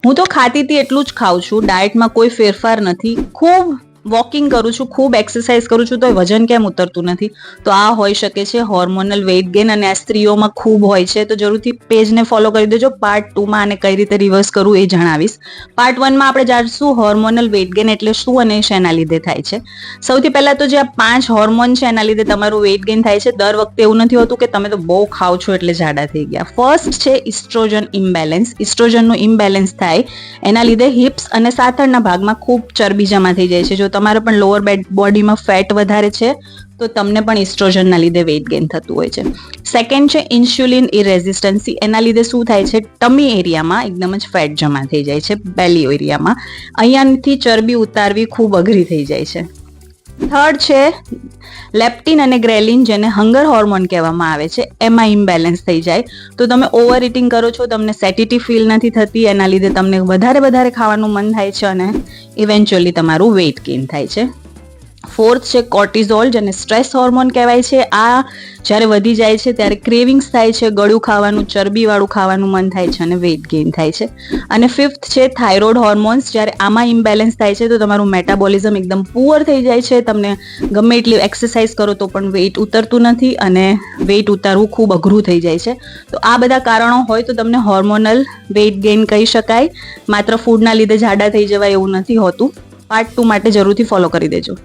હું તો ખાતી હતી એટલું જ ખાઉં છું, ડાયટમાં કોઈ ફેરફાર નથી. ખૂબ વોકિંગ કરું છું, ખૂબ એક્સરસાઇઝ કરું છું, તો વજન કેમ ઉતરતું નથી? તો આ હોઈ શકે છે હોર્મોનલ વેઇટ ગેઇન, અને આ સ્ત્રીઓમાં ખૂબ હોય છે. તો જરૂરથી પેજને ફોલો કરી દેજો. પાર્ટ 2માં આને કઈ રીતે રિવર્સ કરવું એ જણાવીશ. પાર્ટ 1માં આપણે જાણીશું હોર્મોનલ વેઇટ ગેઇન એટલે શું અને શેના લીધે થાય છે. સૌથી પહેલા તો જે આ 5 હોર્મોન છે એના લીધે તમારું વેઇટ ગેઇન થાય છે. દર વખતે એવું નથી હોતું કે તમે તો બહુ ખાઓ છો એટલે જાડા થઈ ગયા. ફર્સ્ટ છે ઇસ્ટ્રોજન ઇમ્બેલેન્સ. ઇસ્ટ્રોજનનું ઇમ્બેલેન્સ થાય એના લીધે હિપ્સ અને સાથળના ભાગમાં ખૂબ ચરબી જમા થઈ જાય છે. જો તમારે પણ લોઅર બોડીમાં ફેટ વધારે છે તો તમને પણ ઇસ્ટ્રોજનના લીધે વેઇટ ગેઇન થતું હોય છે. સેકન્ડ છે ઇન્સ્યુલિન ઇરેઝિસ્ટન્સી. એના લીધે શું થાય છે, ટમી એરિયામાં એકદમ જ ફેટ જમા થઈ જાય છે, બેલી એરિયામાં. અહીંયાથી ચરબી ઉતારવી ખૂબ અઘરી થઈ જાય છે. થર્ડ છે લેપ્ટિન અને ગ્રેલિન, જેને હંગર હોર્મોન કહેવામાં આવે છે, એમાં ઇમ્બેલેન્સ થઈ જાય તો તમે ઓવર ઇટિંગ કરો છો, તમને સેટિટી ફીલ નથી થતી, એના લીધે તમને વધારે ખાવાનું મન થાય છે અને ઇવેન્ચ્યુઅલી તમારું વેઇટ ગેઇન થાય છે. ફોર્થ છે કોર્ટિઝોલ, જેને સ્ટ્રેસ હોર્મોન કહેવાય છે. આ જ્યારે વધી જાય છે ત્યારે ક્રેવિંગ્સ થાય છે, ગળ્યું ખાવાનું, ચરબીવાળું ખાવાનું મન થાય છે અને વેઇટ ગેઇન થાય છે. અને ફિફ્થ છે થાઇરોઇડ હોર્મોન્સ. જ્યારે આમાં ઇમ્બેલેન્સ થાય છે તો તમારું મેટાબોલિઝમ એકદમ પુઅર થઈ જાય છે, તમને ગમે એટલી એક્સરસાઇઝ કરો તો પણ વેઇટ ઉતરતું નથી અને વેઇટ ઉતારવું ખૂબ અઘરું થઈ જાય છે. તો આ બધા કારણો હોય તો તમને હોર્મોનલ વેઇટ ગેઇન કહી શકાય. માત્ર ફૂડના લીધે જાડા થઈ જવાય એવું નથી હોતું. પાર્ટ 2 માટે જરૂરથી ફોલો કરી દેજો.